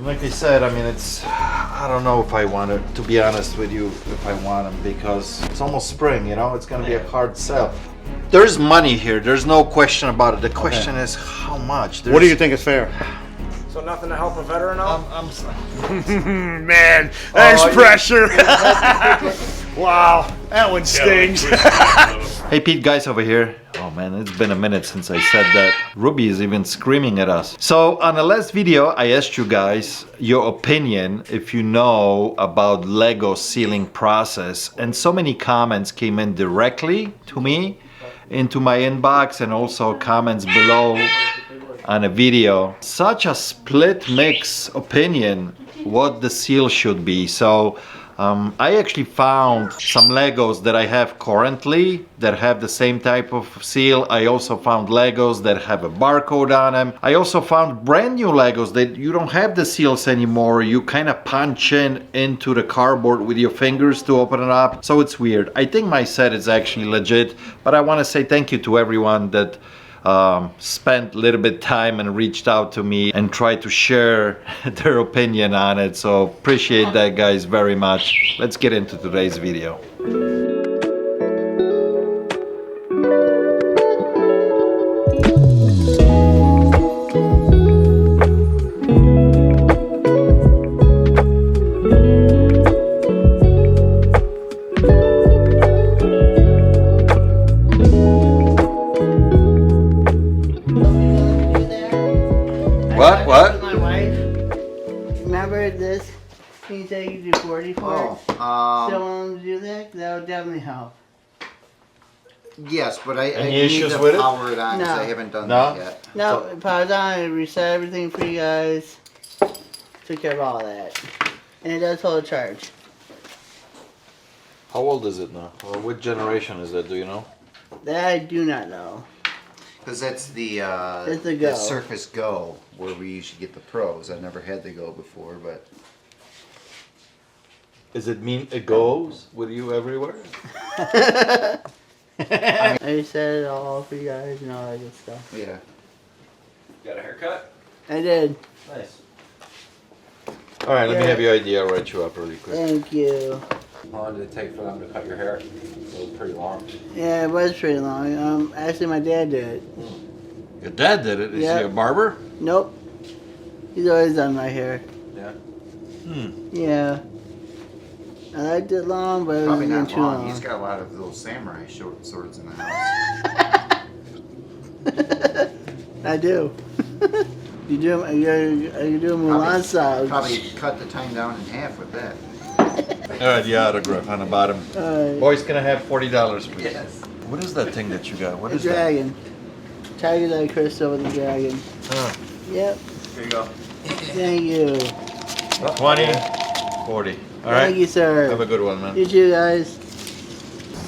Like I said, I mean, I don't know if I want it, to be honest with you, if I want them, because it's almost spring, you know, it's going to be a hard sell. There's money here, there's no question about it. The question is how much. What do you think is fair? So nothing to help a veteran out? Man, there's pressure. Wow, that one stings. Hey Pete, guys over here. Oh man, it's been a minute since I said that. Ruby is even screaming at us. So on the last video, I asked you guys your opinion if you know about Lego sealing process, and so many comments came in directly to me into my inbox, and also comments below on a video. Such a split mix opinion what the seal should be. So I actually found some Legos that I have currently that have the same type of seal. I also found Legos that have a barcode on them. I also found brand new Legos that you don't have the seals anymore. You kind of punch into the cardboard with your fingers to open it up. So it's weird. I think my set is actually legit, but I want to say thank you to everyone that spent a little bit time and reached out to me and tried to share their opinion on it. So appreciate that, guys, very much. Let's get into today's video. What? My wife. Remember this? Can you say you do 40 for it? Still want to do that? That would definitely help. Yes, but I Any need issues to with it? power it on because No. I haven't done No? that yet. No, power's on. I reset everything for you guys. Took care of all that. And it does hold a charge. How old is it now? Or what generation is that? Do you know? That I do not know. Because that's the the Go. Surface Go, where we usually get the Pros. I've never had the Go before, but Does it mean it goes with you everywhere? I reset it all for you guys and all that good stuff. yeah. Got a haircut? I did. Nice. All right, let me Yeah. have your ID. I'll write you up really quick. Thank you. How long did it take for them to cut your hair? It was pretty long. Yeah, it was pretty long. Actually, my dad did it. Your dad did it. Is Yeah. he a barber? Nope. He's always done my hair. Yeah. Yeah. I liked it long, but it was Probably getting not too long. long. He's got a lot of little samurai swords in the house. I do. you do. You do Mulan style. Probably cut the time down in half with that. All right, the autograph on the bottom. Boys, can I have $40, please? Yes. What is that thing that you got? What The is dragon. Tiger-Eye crystal with the dragon. that? Yep. Here you go. Thank you. 20, 40. All right. Thank you, sir. Have a good one, man. You too, guys.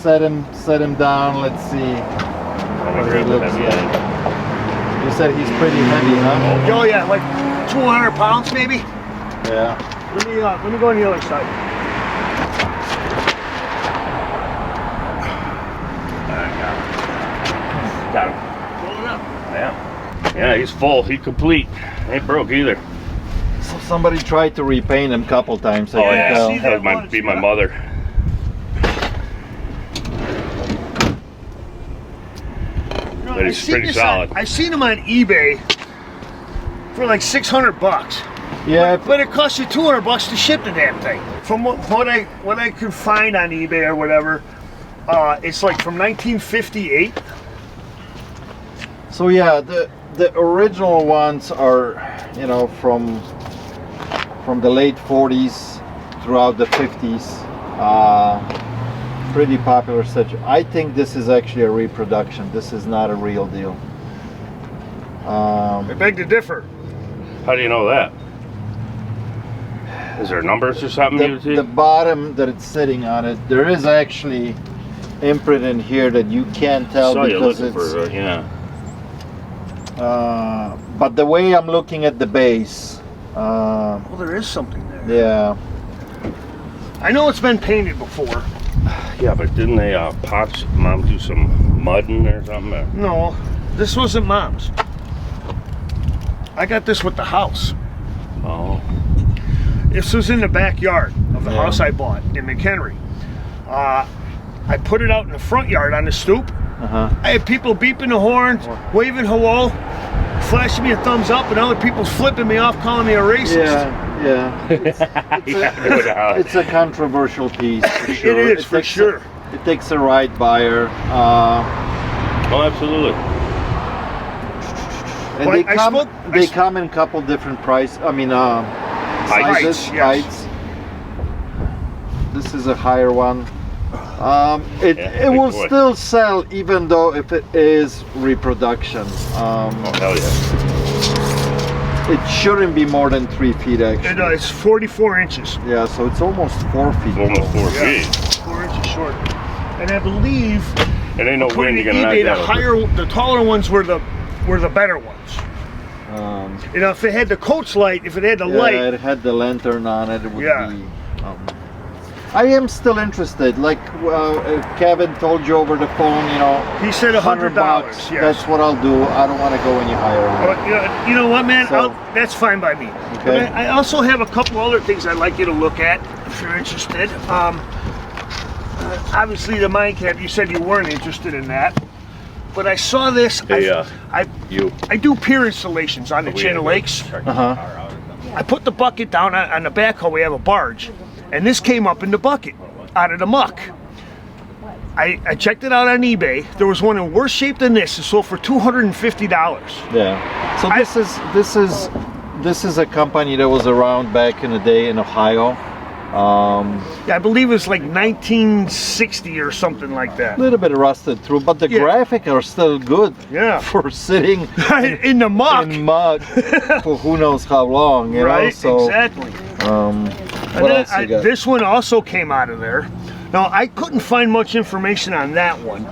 Set him down. Let's see. What he looks like. You said he's pretty heavy, huh? Oh yeah, like 200 pounds maybe. Yeah. Let me go on the other side. Got him. Roll it up. Yeah. Yeah, he's full. He's complete. Ain't broke either. So somebody tried to repaint him a couple times. I Oh can yeah, tell. see that that would be my mother. You know, But he's I seen pretty this solid. I seen him on eBay for like $600. Yeah. But it costs you $200 to ship the damn thing. From what I could find on eBay or whatever, it's like from 1958. So yeah, the original ones are, you know, from the late 40s throughout the 50s. Pretty popular such. I think this is actually a reproduction. This is not a real deal. I beg to differ. How do you know that? Is there numbers or something you see? The bottom that it's sitting on it, there is actually imprint in here that you can't tell saw you because looking it's. for yeah. But the way I'm looking at the base, Well, there is something there. yeah. I know it's been painted before. Yeah, but didn't they Pop's mom do some mudding or something? No, this wasn't Mom's. I got this with the house. Oh. This was in the backyard of the house I bought in McHenry. I put it out in the front yard on the stoop. I had people beeping the horns, waving hello, flashing me a thumbs up, and other people's flipping me off, calling me a racist. It's a controversial piece. For sure. It is, for sure. It takes a right buyer. Oh, absolutely. And they come in a couple different price. I mean, sizes, heights. This is a higher one. It will still sell even though if it is reproduction. Oh hell yeah! It shouldn't be more than 3 feet actually. It's 44 inches. Yeah, so it's almost 4 feet. Almost 4 feet. 4 inches short. And I believe, It ain't no wind you're gonna eBay, knock the taller ones were the better ones. You know, if it had the coach light, if it had the light, it had the lantern on it. It would be. I am still interested. Like Kevin told you over the phone, you know. He said $100. Yes. That's what I'll do. I don't want to go any higher. You know what, man? So, that's fine by me. Okay. I also have a couple other things I'd like you to look at if you're interested. Obviously, the Mind Cap, you said you weren't interested in that. But I saw this. Hey, I do pier installations on the Chain of Lakes. I put the bucket down on the backhoe. We have a barge. And this came up in the bucket, out of the muck. I checked it out on eBay. There was one in worse shape than this. It sold for $250. Yeah. So this is a company that was around back in the day in Ohio. I believe it was like 1960 or something like that. A little bit rusted through, but the graphics are still good. Yeah. For sitting in the muck. In mud for who knows how long, you know? So, exactly. What else you got? This one also came out of there. Now, I couldn't find much information on that one.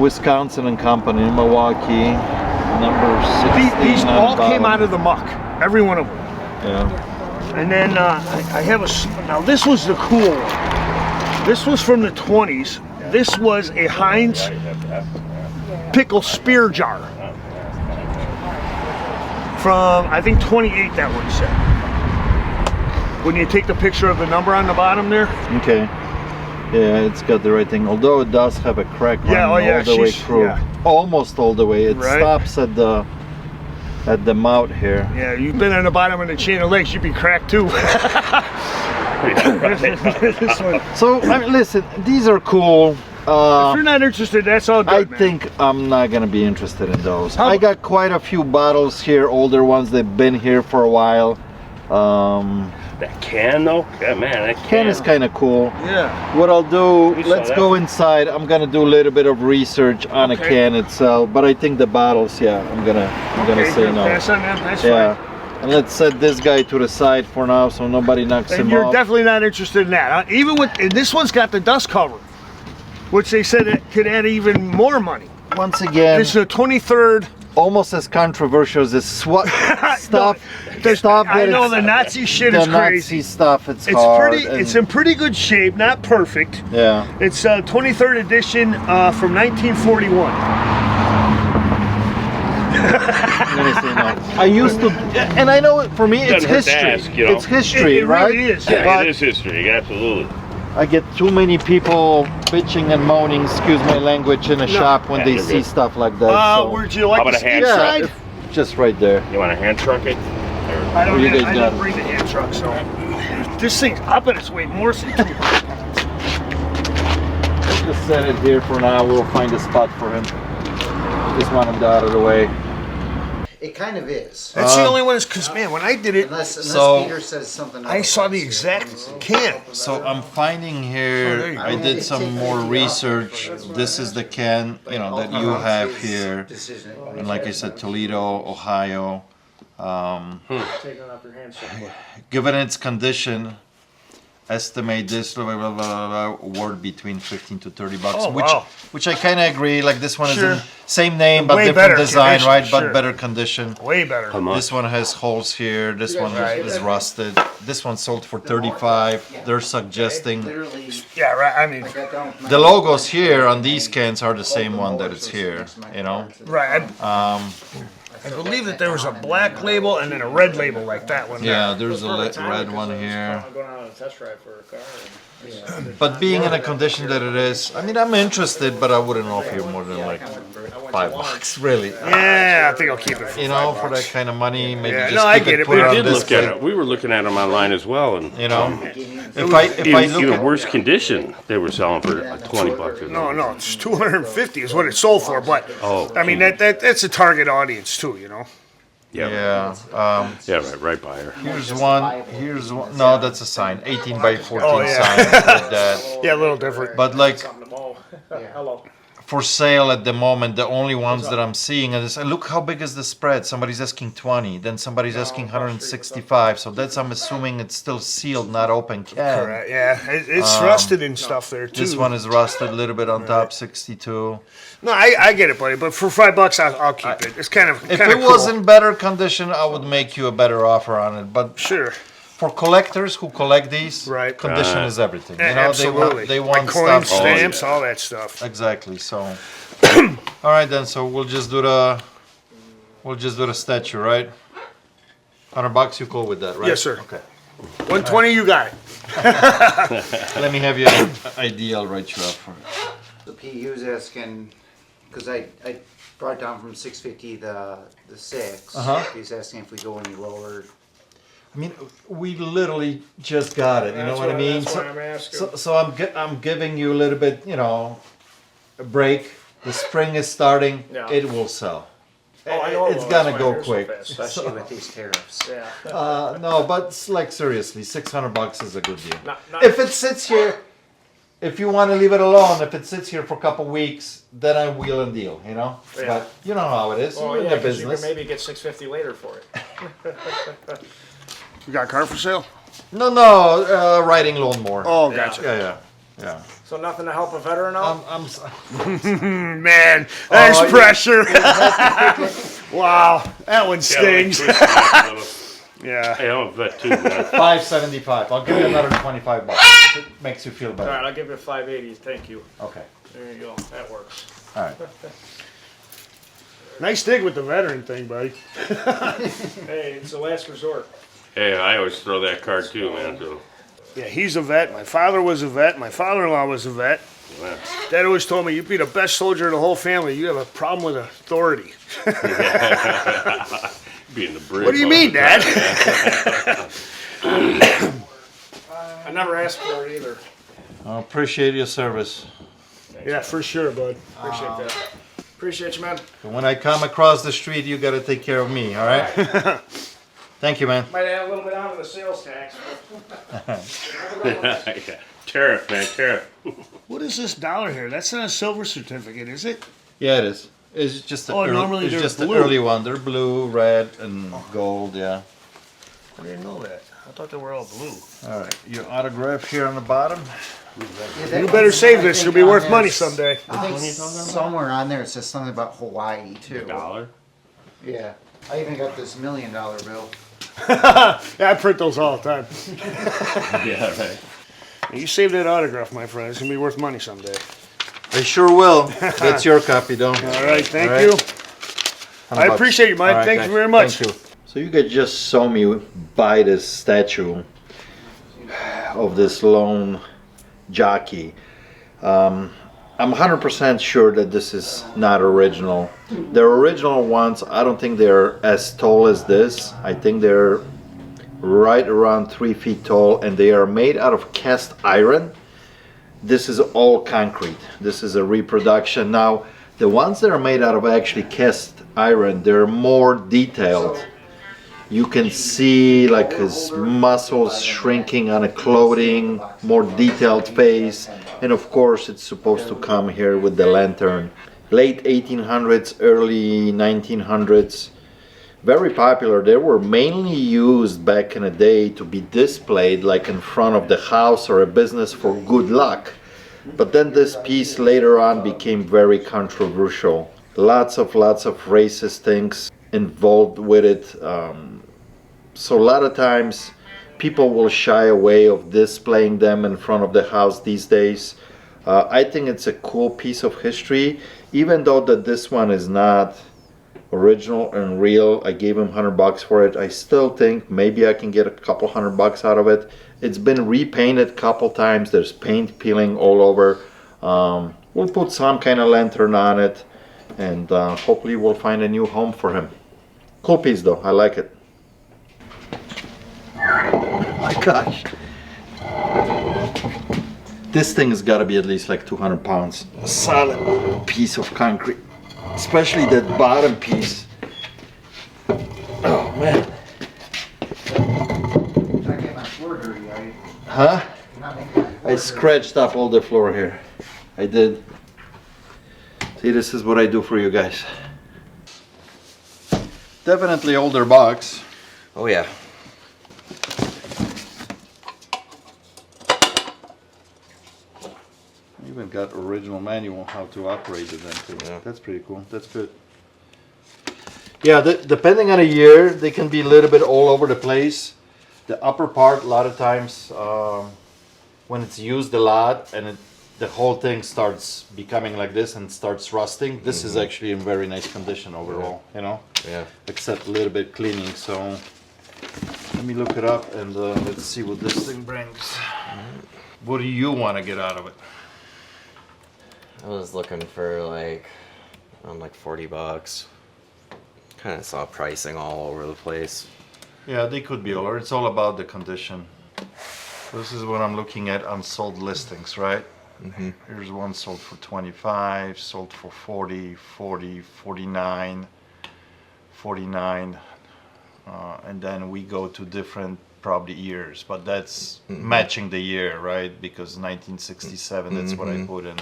Wisconsin and Company in Milwaukee, number 16. These all came out of the muck, every one of them. Yeah. And then I have now this was the cool one. This was from the 20s. This was a Heinz pickle spear jar. From, I think 28, that one said. When you take the picture of the number on the bottom there. Okay. Yeah, it's got the right thing. Although it does have a crack running all the way through. Almost all the way. It stops at the mouth here. Yeah, you've been on the bottom of the Chain of Lakes, you'd be cracked too. So, I mean, listen, these are cool. If you're not interested, that's all good, I think I'm not gonna be interested in those. I got quite a few bottles here, older ones. They've been here for a while. That can though, man, that can is kind of cool. Yeah. What I'll do, let's go inside. I'm gonna do a little bit of research on a can itself, but I think the bottles, I'm gonna say no. Pass on them. That's fine. And let's set this guy to the side for now, so nobody knocks him off. And you're definitely not interested in that, huh? Even with, and this one's got the dust cover, which they said it could add even more money. Once again, this is the 23rd. Almost as controversial as this stuff. I know the Nazi shit is crazy. Nazi stuff. It's hard. It's in pretty good shape, not perfect. Yeah. It's 23rd edition from 1941. I'm gonna say no. I used to, and I know for me it's history. Ask, you know? It's history, it right? Really is. Yeah, it is history. Absolutely. I get too many people bitching and moaning, excuse my language, in a shop when they see stuff like that. So. Would you like to hand inside? Just right there. You want a hand truck it? I don't bring the hand truck, so this thing's up and its weight more than 200 pounds. Let's just set it here for now. We'll find a spot for him. Just want him out of the way. It kind of is. That's the only one, because man, when I did it, Unless Peter says something else. I saw the exact can. So I'm finding here, I did some more research. This is the can, you know, that you have here. And like I said, Toledo, Ohio. Given its condition, estimate this worth between 15 to 30 bucks, which I kind of agree. Like this one is in same name but different design, right? But better condition. Way better. This one has holes here. This one is rusted. This one sold for 35. They're suggesting. Yeah, right. I mean, the logos here on these cans are the same one that it's here. You know. Right. I believe that there was a black label and then a red label like that one. Yeah, there's a red one here. Going on a test drive for a car. But being in a condition that it is, I mean, I'm interested, but I wouldn't offer you more than like $5, really. Yeah, I think I'll keep it for You know, $5. for that kind of money, maybe Yeah, just no, I keep get it, it, put but it I on We did look display. at it. We were looking at them online as well, and You know, if I even look at, worse condition, they were selling for $20. No, it's 250 is what it sold for, but Oh, I mean that's a target audience too, you know. yeah, yeah, right by her. here's one, no, that's a sign, 18 by 14 Oh, yeah. sign like that. Yeah, a little different. But like, Hello. for sale at the moment, the only ones that I'm seeing is, look how big is the spread. Somebody's asking 20, then somebody's asking 165. So that's, I'm assuming it's still sealed, not open can. Correct. Yeah, it's rusted and stuff there too. This one is rusted a little bit on top, 62. No, I get it, buddy. But for $5, I'll keep it. It's kind of If kind it of was cool. in better condition, I would make you a better offer on it. But Sure. for collectors who collect these, Right. condition is everything. You Yeah, know, absolutely. they want like coins, stuff. stamps, all that stuff. Exactly. So, all right then. So we'll just do the statue, right? $100. You cool with that, right? Yes, sir. Okay. 120, you got it. Let me have your ID. I'll write you up for it. So Pete, he was asking, because I brought it down from 650 the 6. Uh-huh. He's asking if we go any lower. I mean, we literally just got it. You know what I mean? That's why I'm asking. So I'm giving you a little bit, you know, a break. The spring is starting. Yeah. It will sell. Oh, I know it It's will. gonna That's why go they're so quick. fast. Especially with these tariffs. Yeah. No, but like seriously, $600 is a good deal. Not- If it sits here, if you want to leave it alone, if it sits here for a couple weeks, then I wheel and deal, you know. Yeah. But you know how it is. Well, You're in yeah, the 'cause you business. can maybe get $650 later for it. You got a car for sale? No, riding lawnmower. Oh, gotcha. Yeah. So nothing to help a veteran out? Man, there's Oh, you- pressure. Wow, that one stings. Yeah. Hey, I'm a vet too, man. $575. I'll give you another $25 if it makes you feel All better. right, I'll give you 580. Thank you. Okay. There you go. That works. All right. Nice dig with the veteran thing, buddy. Hey, it's the last resort. Hey, I always throw that card too, man. So, Yeah, he's a vet. My father was a vet. My father-in-law was a vet. yeah. Dad always told me, you'd be the best soldier of the whole family. You have a problem with authority. Being the bridge. What do you mean, Dad? I never asked for it either. I appreciate your service. Yeah, for sure, bud. Appreciate that. Appreciate you, man. But when I come across the street, you got to take care of me, all right? Thank you, man. Might add a little bit on to the sales tax. Yeah. Tariff, man, tariff. What is this dollar here? That's not a silver certificate, is it? Yeah, it is. It's just Normally it's they're just blue. the early one. They're blue, red, and gold. Yeah. I didn't know that. I thought they were all blue. All right. Your autograph here on the bottom. You better save this. It'll be worth money someday. I think somewhere on there it says something about Hawaii too. $1. Yeah. I even got this $1 million bill. Yeah, I print those all the time. Yeah, right. You save that autograph, my friend. It's going to be worth money someday. I sure will. That's your copy, though. All right, thank All right. you. $100. I appreciate you, Mike. All right, Thank guys. you very much. Thank you. So you guys just saw me buy this statue of this lone jockey. I'm 100% sure that this is not original. The original ones, I don't think they're as tall as this. I think they're right around 3 feet tall, and they are made out of cast iron. This is all concrete. This is a reproduction. Now, the ones that are made out of actually cast iron, they're more detailed. You can see like his muscles shrinking on a clothing, more detailed face, and of course it's supposed to come here with the lantern. Late 1800s, early 1900s, very popular. They were mainly used back in the day to be displayed like in front of the house or a business for good luck. But then this piece later on became very controversial. Lots of racist things involved with it. So a lot of times people will shy away of displaying them in front of the house these days. I think it's a cool piece of history, even though that this one is not original and real. I gave him $100 for it. I still think maybe I can get a couple $100 out of it. It's been repainted a couple times. There's paint peeling all over. We'll put some kind of lantern on it, and hopefully we'll find a new home for him. Cool piece though, I like it. Oh my gosh. This thing has got to be at least like 200 pounds. A solid piece of concrete. Especially that bottom piece. Oh man. Not getting my floor dirty, are you? Huh? Not making my floor I scratched up all the floor here. I did. See, this is what I do for you guys. Definitely older box. Oh yeah. Even got original manual how to operate it then too. Yeah. That's pretty cool. That's good. Yeah, depending on a year, they can be a little bit all over the place. The upper part, a lot of times, when it's used a lot and the whole thing starts becoming like this and starts rusting, this is actually in very nice condition overall, you know? Yeah. Except a little bit cleaning, so let me look it up and let's see what this thing brings. What do you want to get out of it? I was looking for like 40 bucks. Kind of saw pricing all over the place. Yeah, they could be older. It's all about the condition. This is what I'm looking at unsold listings, right? Mm-hmm. Here's one sold for 25, sold for 40, 40, 49, 49. And then we go to different probably years, but that's matching the year, right? Because 1967, that's what I put in.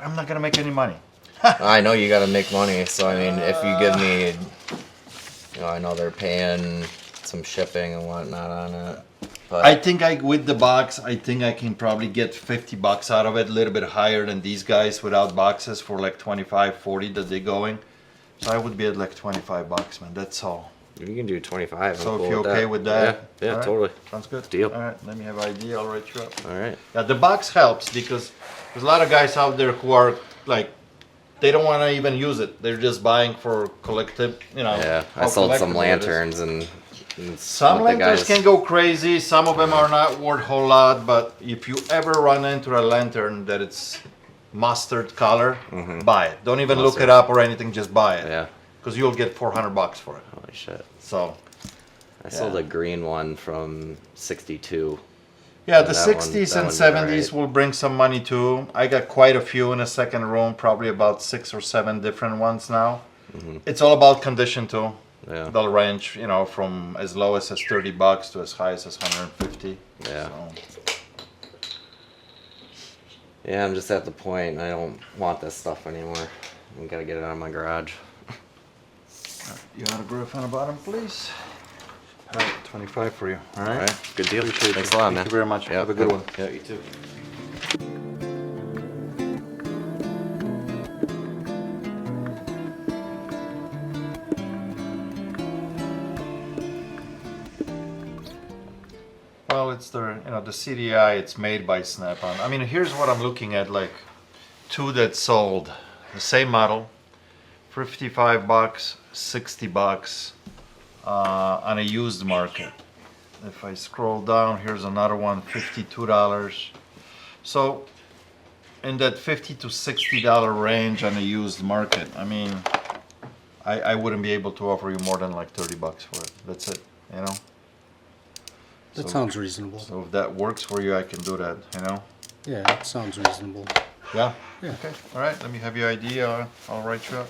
I'm not gonna make any money. I know you gotta make money, so I mean, if you give me, you know, I know they're paying some shipping and whatnot on it. But I think with the box, I think I can probably get $50 out of it, a little bit higher than these guys without boxes for like 25, 40 that they're going. So I would be at like $25, man. That's all. you can do 25. So I'm cool if you're okay with that, yeah, all right, totally. sounds good. Deal. All right, let me have ID. I'll write you up. All right. Yeah, the box helps because there's a lot of guys out there who are like, they don't want to even use it. They're just buying for collective, you know. Yeah, I how sold some collectible it is. lanterns and Some what the lanterns guys- can go crazy. Some of them are not worth a whole lot. But if you ever run into a lantern that it's mustard color, buy it. Don't even look Mustard. it up or anything. Just buy it. Yeah. Because you'll get $400 for it. Holy shit. So. I sold Yeah. a green one from 62. Yeah, Yeah, the that one- 60s that and one's 70s alright. will bring some money too. I got quite a few in the second room, probably about 6 or 7 different ones now. It's all about condition too. Yeah. They'll range, you know, from as low as $30 to as high as 150. Yeah. So, Yeah, I'm just at the point I don't want this stuff anymore. I gotta get it out of my garage. your autograph on the bottom, please. All right, 25 for you. All right. All right, good deal. Appreciate Thanks you. a lot, Thank man. you very much. Yeah, Have a good one. Yeah, you too. Well, it's the the CDI. It's made by Snap-on. I mean, here's what I'm looking at. Like 2 that sold the same model, $55, $60 on a used market. If I scroll down, here's another one, $52. So in that $50 to $60 range on a used market, I mean, I wouldn't be able to offer you more than like $30 for it. That's it, you know. That So- sounds reasonable. So if that works for you, I can do that, you know? Yeah, that sounds reasonable. Yeah? Yeah. Okay, all right, let me have your ID, I'll write you up.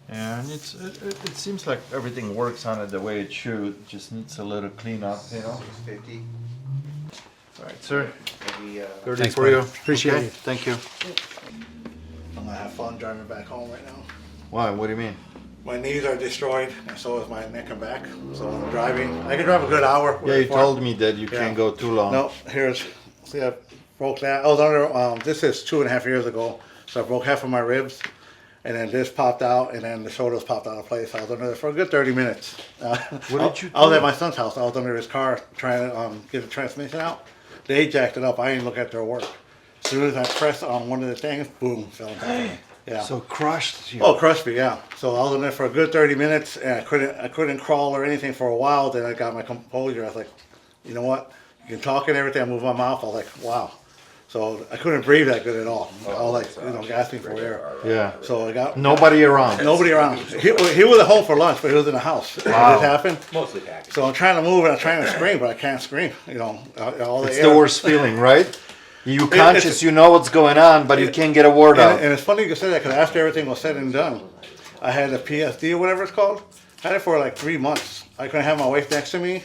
And it seems like everything works on it the way it should, just needs a little cleanup, you know? 650. All right, sir, Maybe, 30 Thanks, for buddy. you. Appreciate Okay, it. Thank you. I'm gonna have fun driving back home right now. Why, what do you mean? My knees are destroyed, and so is my neck and back. So I'm driving. I can drive a good hour. Yeah, you before- told me that you can't go too long. No, here's, see, I broke that. I was under, this is 2.5 years ago. So I broke half of my ribs, and then this popped out, and then the shoulders popped out of place. I was under there for a good 30 minutes. What did you I was do? at my son's house. I was under his car trying to get the transmission out. They jacked it up. I didn't look at their work. As soon as I pressed on one of the things, boom, fell down. Yeah. So crushed you. Oh, crushed me, yeah. So I was in there for a good 30 minutes, and I couldn't crawl or anything for a while. Then I got my composure. I was like, you know what? You can talk and everything. I moved my mouth. I was like, wow. So I couldn't breathe that good at all. I was like, gasping for air. Yeah. So I got Nobody around. nobody around. He was at home for lunch, but he was in the house. Wow. This happened. Mostly packaged. So I'm trying to move and I'm trying to scream, but I can't scream. You know, all It's air. the worst feeling, right? You conscious, you know what's going on, but you can't get a word out. And it's funny you say that because after everything was said and done, I had a PSD or whatever it's called. I had it for like 3 months. I couldn't have my wife next to me,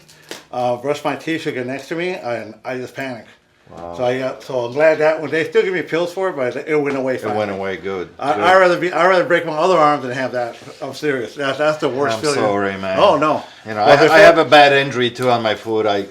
brush my teeth, she'd get next to me, and I just panicked. Wow. So I'm glad that when they still give me pills for it, but it went away fast. It went away good. I'd rather break my other arm than have that. I'm serious. That's the worst I'm feeling. sorry, man. Oh no. You know, I have a bad injury too on my foot. I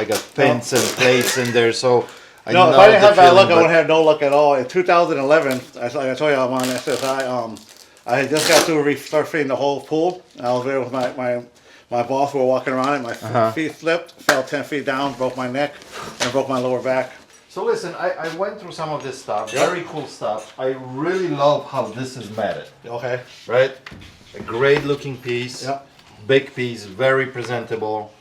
got pins and plates in there, so. If I didn't have bad luck, I wouldn't have no luck at all. In 2011, I told you I'm on SSI. I had just got to resurfacing the whole pool. I was there with my boss. We were walking around it. My feet slipped, fell 10 feet down, broke my neck, and broke my lower back. So listen, I went through some of this stuff. Very cool stuff. I really love how this is matted. Okay. Right? A great looking piece. Yep. Big piece, very presentable.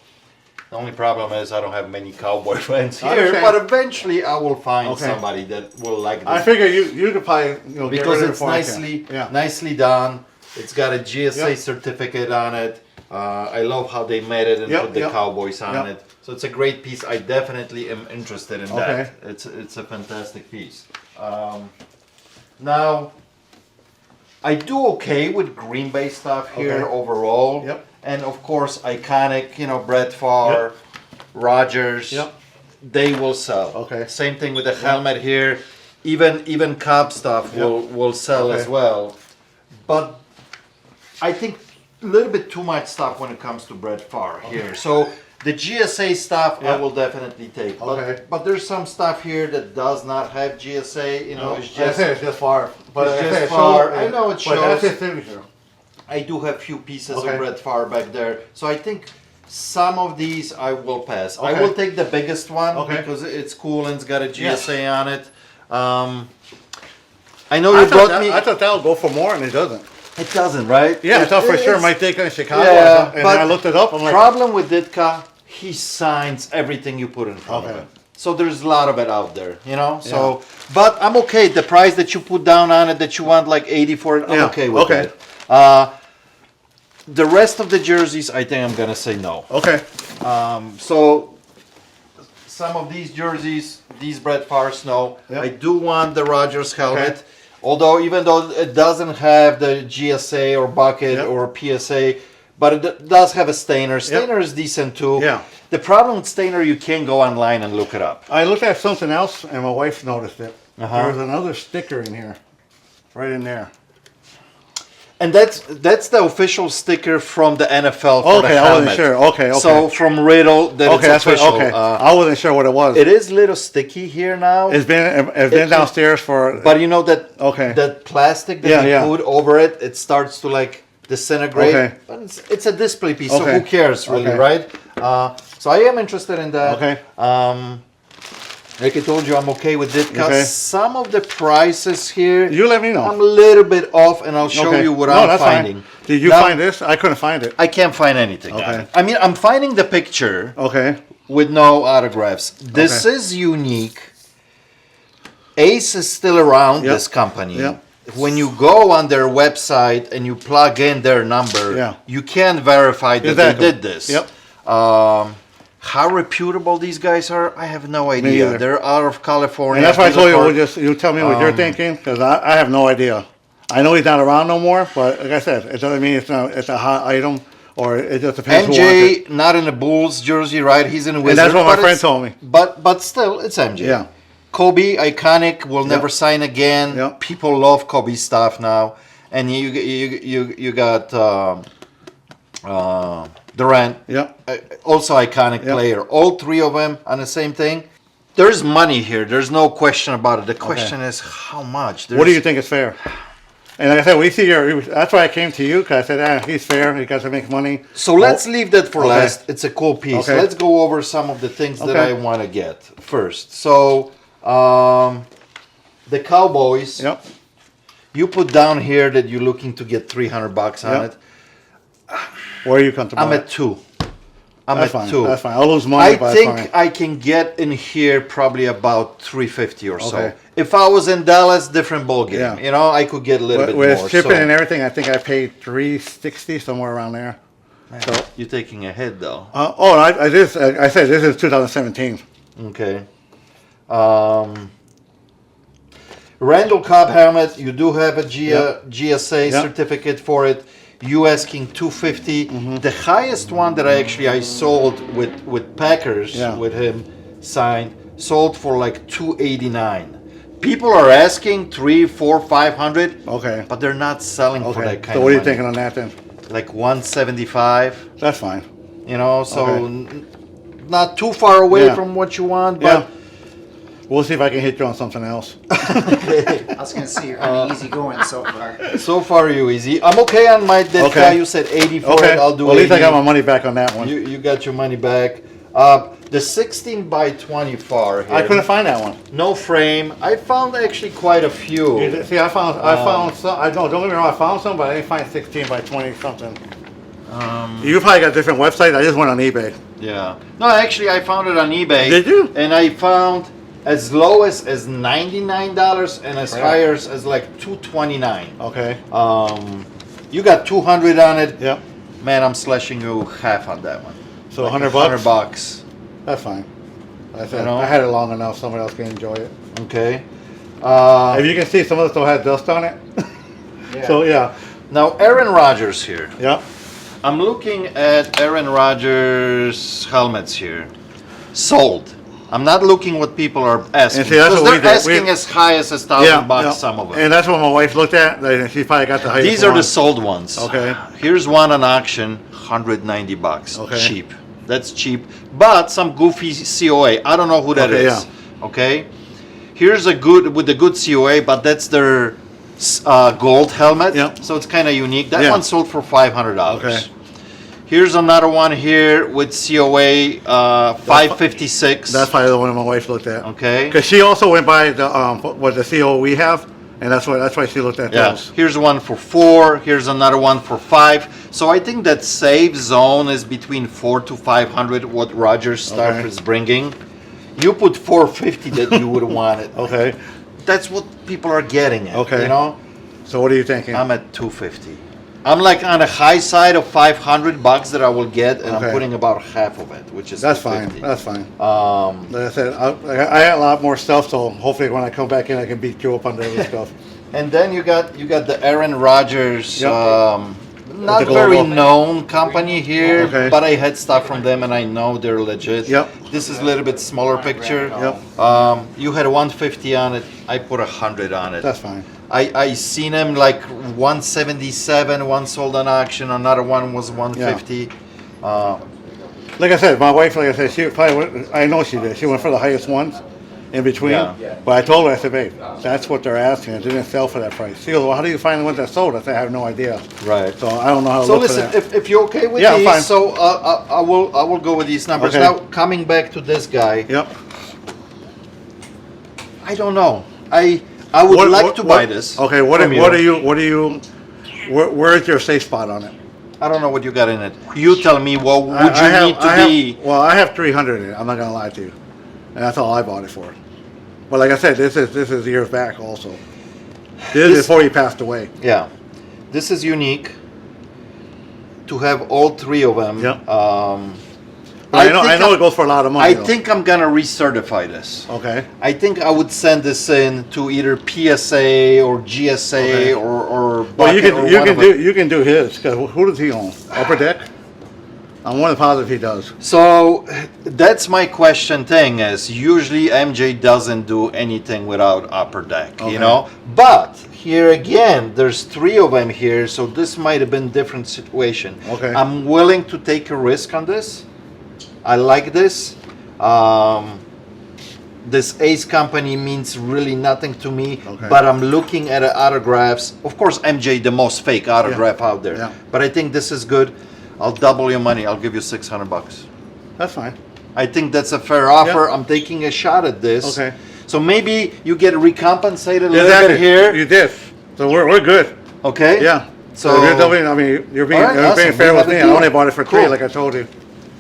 The only problem is I don't have many cowboy friends I here, understand. but eventually I will find Okay. somebody that will like this. I figure you could probably get Because rid of it it's before I can. nicely done. It's got a GSA Yep. certificate on it. I love how they made it and Yep, put the yep. cowboys on Yep. it. So it's a great piece. I definitely am interested in Okay. that. It's a fantastic piece. Now, I do okay with Green Bay stuff here Okay. overall. Yep. And of course, iconic, Brett Favre, Rodgers, Yep. they will sell. Okay. Same thing with the helmet here. Even Cobb stuff will sell as Okay. well. But I think a little bit too much stuff when it comes to Brett Favre here. So the GSA stuff I will definitely take. Okay. But there's some stuff here that does not have GSA. It's just far. But it's like I just said, far. shows- I know it But that's shows. his signature. I do have few pieces Okay. of Brett Favre back there. So I think some of these I will pass. I Okay. will take the biggest one Okay. because it's cool and it's got a GSA Yeah. on it. I know you brought me. I thought that would go for more, and it doesn't. It doesn't, right? Yeah, I thought for sure It's- my take in Chicago. Yeah, and but I looked it up. I'm like, problem with Ditka, he signs everything you put in front of Okay. him. So there's a lot of it out there, So, but I'm okay. The price that you put down on it, that you want like 80 for it, I'm Yeah, okay with okay. that. The rest of the jerseys, I think I'm gonna say no. okay, So some of these jerseys, these Brett Favre no. Yep. I do want the Rodgers helmet. Okay. Although even though it doesn't have the GSA or bucket Yep. or PSA, but it does have a Stainer. Stainer is decent too. Yeah. The problem with Stainer, you can't go online and look it up. I looked at something else, and my wife noticed it. Uh-huh. There was another sticker in here, right in there. And that's the official sticker from the NFL for the Okay, I helmet. wasn't sure. Okay, okay. So from Riddle, that Okay, it's that's what. official. Okay, I wasn't sure what it was. It is a little sticky here now. It's been downstairs for. But you know that Okay. that plastic that Yeah, you yeah. put over it, it starts to like disintegrate. Okay. But it's a display piece, so Okay. who cares really, Okay. right? So I am interested in that. Okay. Like I told you, I'm okay with Ditka. Okay. Some of the prices here, You let me know. I'm a little bit off, and I'll show Okay. you what No, I'm that's finding. fine. Did you Now, find this? I couldn't find it. I can't find anything. on Okay. it. I mean, I'm finding the picture Okay. with no autographs. This Okay. is unique. Ace is still around, Yep. this company. Yep. When you go on their website and you plug in their number, Yeah. you can verify that Exactly. they did this. Yep. How reputable these guys are, I have no idea. either. They're out of California. And that's why I told you, Billboard. you tell me what you're thinking, because I have no idea. I know he's not around no more, but like I said, it doesn't mean it's a hot item, or it just depends who wants it. MJ, not in a Bulls jersey, right? He's in a Wizard. And that's what my but friend it's- told me. But still, it's MJ. Yeah. Kobe, iconic, will never sign again. Yep. People love Kobe stuff now, and you got Durant, Yep. also iconic Yep. player. All three of them on the same thing. There's money here. There's no question about it. The question is how much. What do you think is fair? And like I said, we see that's why I came to you, because I said, he's fair, he got to make money. So let's leave that for Okay. last. It's a cool piece. Okay. Let's go over some of the things that Okay. I want to get first. So the Cowboys. Yep. You put down here that you're looking to get $300 on Yep. it. Where are you comfortable? I'm at 2. I'm That's at fine. 2. That's fine. I'll lose money, I but think that's fine. I can get in here probably about 350 or so. Okay. If I was in Dallas, different ballgame. Yeah. You know, I could get a little bit With more. shipping so. and everything, I think I paid $360 somewhere around there. So, You're taking a hit though. I said this is 2017. Okay. Randall Cobb helmet. You do have a GSA Yep. certificate for it. You asking 250. The highest one that I sold with Packers Yeah. with him signed sold for like 289. People are asking 300, 400, 500. Okay. But they're not selling for Okay. that kind So of what are you money. thinking on that then? Like 175. That's fine. You know, so Okay. not too far away Yeah. from what you want, Yeah. but We'll see if I can hit you on something else. I was gonna say you're kind of easy going so far. so far you easy. I'm okay on my dead Okay. guy. You said 80 for Okay. it. I'll do Well, at least 80. I got my money back on that one. You got your money back. The 16 by 20 far here. I couldn't find that one. No frame. I found actually quite a few. See, I found some. I don't get me wrong. I found some, but I didn't find 16 by 20 something. You probably got different websites. I just went on eBay. Yeah. No, actually, I found it on eBay. Did you? And I found as low as $99 and as high as like $229. Okay. You got 200 on it. Yep. Man, I'm slashing you half on that one. So Like $100. $100. That's fine. I said You know? I had it long enough. Somebody else can enjoy it. Okay. If you can see, some of it still had dust on it. So yeah. Now Aaron Rodgers here. Yep. I'm looking at Aaron Rodgers helmets here. Sold. I'm not looking what people are asking. And see, that's because what we they're did. asking as high as $1,000 some of them. And that's what my wife looked at. She probably got the highest These are one. the sold ones. Okay. Here's one on auction, $190. Okay. Cheap. That's cheap. But some goofy COA. I don't know who that Okay, is. Okay. Here's a good with a good COA, but that's their gold helmet. Yep. So it's kind of unique. That Yeah. one sold for $500. Okay. Here's another one here with COA 556. That's probably the one my wife looked at. Okay. Because she also went by the the CO we have, and that's why she looked at Yeah. those. Here's one for 4. Here's another one for 5. So I think that safe zone is between 400 to 500. What Rogers stuff Okay. is bringing. You put 450 that you would want it. Okay. That's what people are getting at. Okay. You know. So what are you thinking? I'm at 250. I'm like on the high side of $500 that I will get, and Okay. I'm putting about half of it, which is That's fine. 250. That's fine. Um, Like I said, I had a lot more stuff, so hopefully when I come back in, I can beat you up on the other stuff. and then you got the Aaron Rodgers. Yep. Not the very global. known company here, Okay. but I had stuff from them and I know they're legit. Yep. This is a little bit smaller picture. Yep. You had 150 on it. I put 100 on it. That's fine. I seen them like 177. One sold on auction. Another one was 150. Like I said, my wife, like I said, she probably went, I know she did. She went for the highest ones in between. Yeah. But I told her, I said, babe, that's what they're asking. It didn't sell for that price. She goes, well, how do you find the ones that sold? I said, I have no idea. Right. So I don't know how to So look listen, for that. if you're okay with Yeah, I'm these, fine. so I will go with these numbers. Okay. Now coming back to this guy, Yep. I don't know. I would like to buy this. Okay, what from are you, where's your safe spot on it? I don't know what you got in it. You tell me what would you I need to be. Well, I have 300 in it. I'm not gonna lie to you, and that's all I bought it for. But like I said, this is years back also. This is before he passed away. Yeah, this is unique. To have all 3 of them. Yep. I I know it goes for a lot of money. I though. think I'm gonna recertify this. Okay. I think I would send this in to either PSA or GSA Okay. or Well, you Bucket or one of them. can do his. Cause who does he own? Upper Deck. I'm more than positive he does. So that's my question thing is usually MJ doesn't do anything without Upper Deck, Okay. you know? But here again, there's 3 of them here, so this might have been different situation. Okay. I'm willing to take a risk on this. I like this. This Ace company means really nothing to me, Okay. but I'm looking at autographs. Of course, MJ, the most fake autograph out there. Yeah. But I think this is good. I'll double your money. I'll give you $600. That's fine. I think that's a fair offer. Yeah. I'm taking a shot at this. Okay. So maybe you get recompensated a little Exactly. bit here. You did. So we're good. Okay. Yeah. So So you're doubling, I mean, you're being, All right, you're being awesome. fair We with have a me. I deal. only bought it for 3, Cool. like I told you.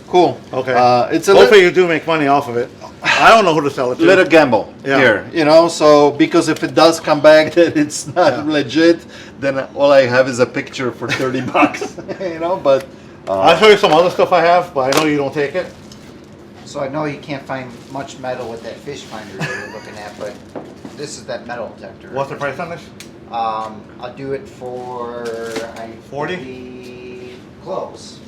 cool. Okay. It's a Hopefully you do make money off of it. I don't know who to sell it to. little gamble Yeah. here, you know. So because if it does come back that it's not legit, then all I have is a picture for 30 bucks, you know. But I'll show you some other stuff I have, but I know you don't take it. So I know you can't find much metal with that fish finder that you're looking at, but this is that metal detector. What's the price on this? I'll do it for 40? believe close.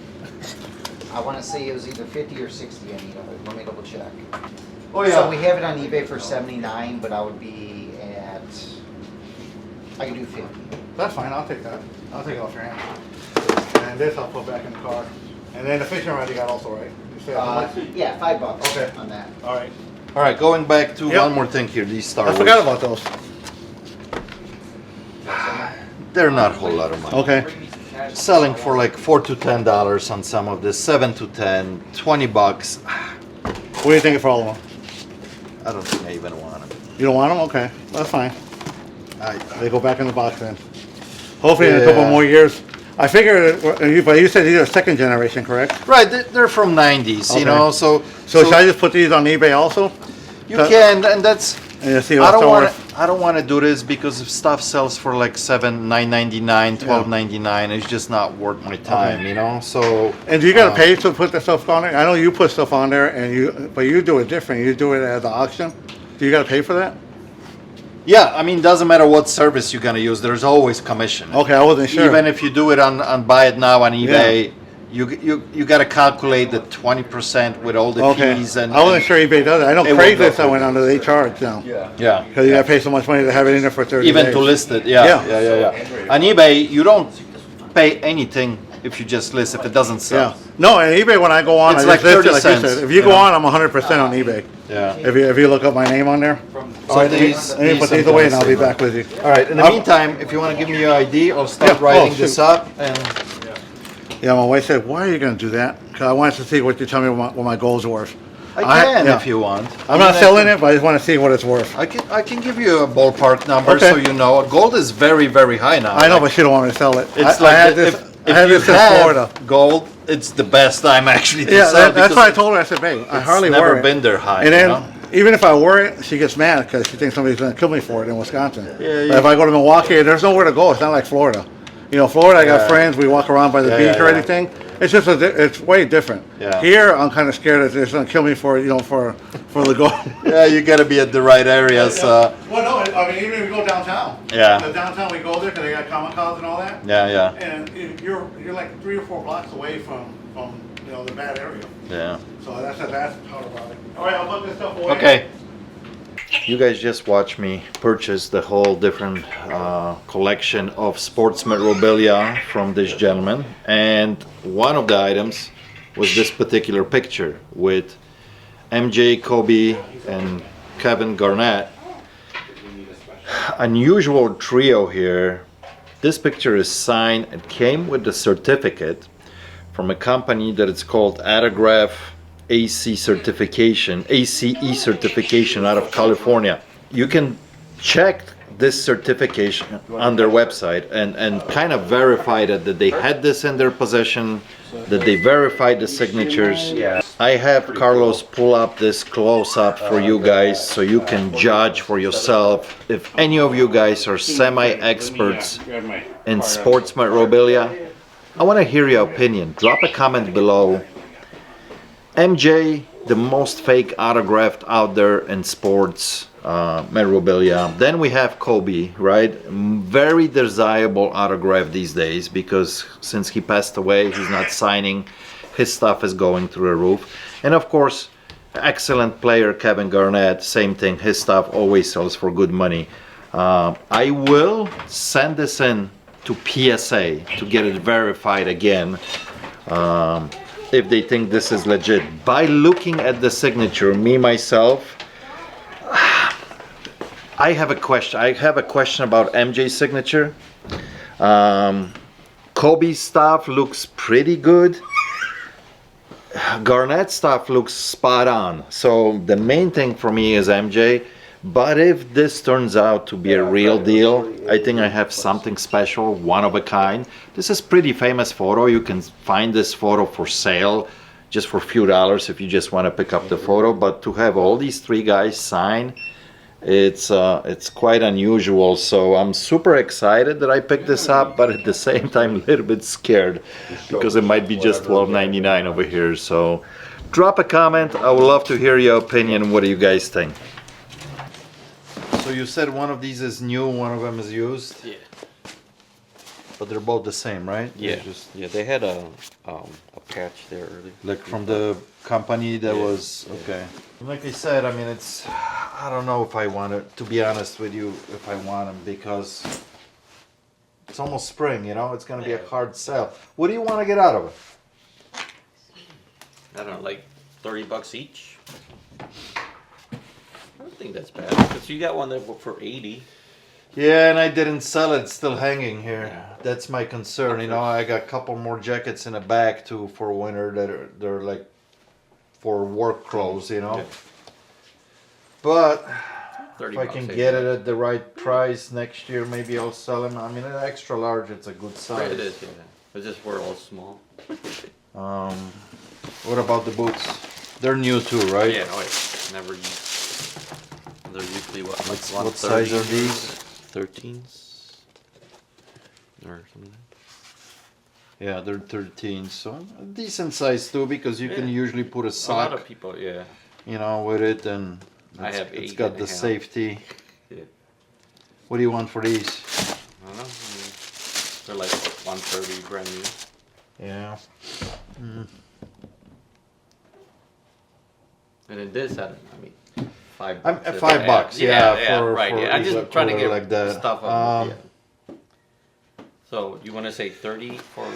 I want to say it was either 50 or 60. I need. Let me double check. oh So we have it on eBay for 79, but I would be at. I can do 50. That's fine, I'll take that. I'll take it off your hand. And this I'll put back in the car. And then the fishing rod you got also, right? You said how much? Yeah, $5 Okay. on that. All right. all right, going back to Yep. one more thing here. These Star I Wars. forgot about those. They're not a whole lot of money. Okay. Selling for like $4 to $10 on some of this, 7 to 10, 20 bucks. What do you think for all of them? I don't think I even want them. You don't want them? Okay, that's fine. I, They go back in the box then. Hopefully in a couple Yeah. more years. I figure, but you said these are second generation, correct? right, they're from 90s, Okay. you know. So So should I just put these on eBay also? you can, and that's. And just see I what's don't want worth? to. I don't want to do this because if stuff sells for like $9.99, $12.99, it's just not worth my time, you know. So. And do you gotta pay to put the stuff on there? I know you put stuff on there, but you do it different. You do it at the auction. Do you gotta pay for that? Yeah, I mean, doesn't matter what service you're gonna use. There's always commission. Okay, I wasn't sure. Even if you do it on Buy It Now on eBay, you got to calculate the 20% with all the Okay. fees and. I wasn't sure eBay does it. I know It won't go Craigslist I through. went under, they charge now. Yeah. Because you gotta pay so much money to have it in there for 30 Even days. to list it, yeah. On eBay, you don't pay anything if you just list if it doesn't sell. Yeah. No, and eBay when I go on, It's I like just list it 30 like you cents, said. If you you go know? on, I'm 100% on eBay. Yeah. If you look up my name on there. So Let me put these away and I'll be back with you. All right. In the meantime, if you want to give me your ID, I'll start Yeah. writing Oh, this shoot. up. And Yeah, my wife said, why are you gonna do that? Because I wanted to see what you tell me what my goals were. I can yeah. if you want. I'm not selling it, but I just want to see what it's worth. I can give you a ballpark number Okay. so you know. Gold is very, very high now. I know, Like, but she don't want me to sell it. it's I like had if, this. if I had you this in have Florida. gold, it's the best time actually to Yeah, sell. that's because why I told her. I said, babe, I it's hardly never wear it. been there high. And then, you know? even if I wear it, she gets mad because she thinks somebody's going to kill me for it in Wisconsin. Yeah, But if I go to Milwaukee, there's nowhere to go. It's not like Florida. You know, Florida, I got Yeah. friends. We walk around by the Yeah, beach yeah, or yeah. anything. It's just it's way different. Yeah. Here, I'm kind of scared that they're going to kill me for the gold. Yeah, you got to be at the right areas. Well, no, I mean, even if we go downtown. Yeah. The downtown, we go there because they got Comic Cons and all that. Yeah. And you're like 3 or 4 blocks away from the bad area. Yeah. So that's how about it. All right, I'll put this stuff away. Okay. You guys just watched me purchase the whole different collection of sports memorabilia from this gentleman, and one of the items was this particular picture with MJ, Kobe, and Kevin Garnett. Unusual trio here. This picture is signed. It came with the certificate from a company that is called Autograph ACE certification out of California. You can check this certification on their website and kind of verify that they had this in their possession, that they verified the signatures. I have Carlos pull up this close up for you guys so you can judge for yourself. If any of you guys are semi-experts in sports memorabilia, I want to hear your opinion. Drop a comment below. MJ, the most fake autographed out there in sports memorabilia. Then we have Kobe, right? Very desirable autograph these days because since he passed away, he's not signing. His stuff is going through the roof. And of course, excellent player Kevin Garnett, same thing. His stuff always sells for good money. I will send this in to PSA to get it verified again. If they think this is legit. By looking at the signature, myself, I have a question. I have a question about MJ's signature. Kobe's stuff looks pretty good. Garnett's stuff looks spot on. So the main thing for me is MJ, But if this turns out to be a real deal, I think I have something special, one of a kind. This is pretty famous photo. You can find this photo for sale just for a few dollars if you just want to pick up the photo. But to have all these three guys sign, it's quite unusual. So I'm super excited that I picked this up, but at the same time a little bit scared because it might be just $12.99 over here. So drop a comment. I would love to hear your opinion. What do you guys think? So you said one of these is new, one of them is used? Yeah. But they're both the same, right? Yeah. Yeah, they had a patch there earlier. Like from the company that Yeah. was, okay. Like I said, I mean, it's, I don't know if I want it, to be honest with you, if I want them, because it's almost spring, you know? It's going to be a hard sell. What do you want to get out of it? I don't know, like $30 each. I don't think that's bad, because you got one that for 80. Yeah, and I didn't sell it, it's still hanging here. That's my concern, you know. I got a couple more jackets in the back too for winter that they're like for work clothes, you know. Yeah. But 30 if I bucks, can eh? get it at the right price next year, maybe I'll sell them. I mean, an extra large, it's a good size. It is, yeah. It's just we're all small. What about the boots? They're new too, right? Yeah, oh yeah. Never used. They're usually what? Like What size are these? 13s? Or something. Yeah, they're 13, so a decent size too, because you can usually put a A lot sock, of people, yeah. you know, with it, and I it's, have it's 8 got and the a half. safety. Yeah. What do you want for these? I don't know. I mean, they're like 130 brand new. Yeah. And in this, I mean, $5. I'm at $5, yeah, for right. Yeah, I'm for just trying to cooler get like that. stuff. Yeah. So you want to say 30 for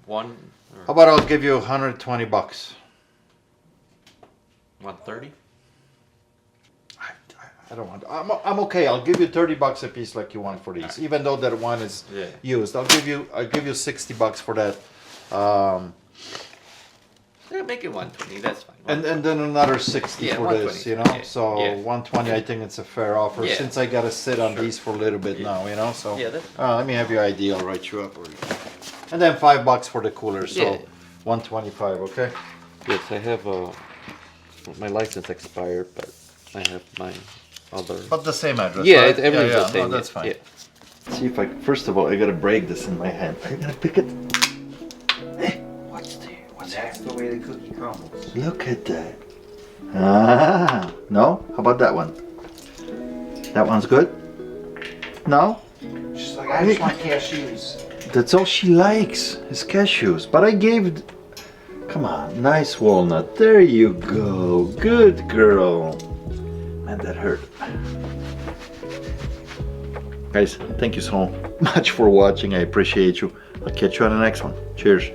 one? Or How about I'll give you $120? 130? I don't want. I'm okay. I'll give you $30 a piece, like you want for these, even though that one is Yeah. used. I'll give you $60 for that. Yeah, make it 120. That's fine. And then another 60 Yeah, for 120. this, you know. Yeah, So yeah. 120, I think it's a fair offer Yeah. since I gotta sit on Sure. these for a little bit Yeah. now, you know. So Yeah, that's let me have your ID. I'll write you up. And then $5 for the cooler, so Yeah. 125. Okay. Yes, I have my license expired, but I have my other. But the same address. Yeah, right? everything's the No, same. that's fine. Yeah. See if I. First of all, I gotta break this in my hand. I gotta pick it. Hey, what's there? What's That's the way the cookie crumbles. Look at that. Ah, no? How about that one? That one's good? No? She's like, I just want cashews. That's all she likes, is cashews. But I gave... Come on, nice walnut. There you go. Good girl. Man, that hurt. Guys, thank you so much for watching. I appreciate you. I'll catch you on the next one. Cheers.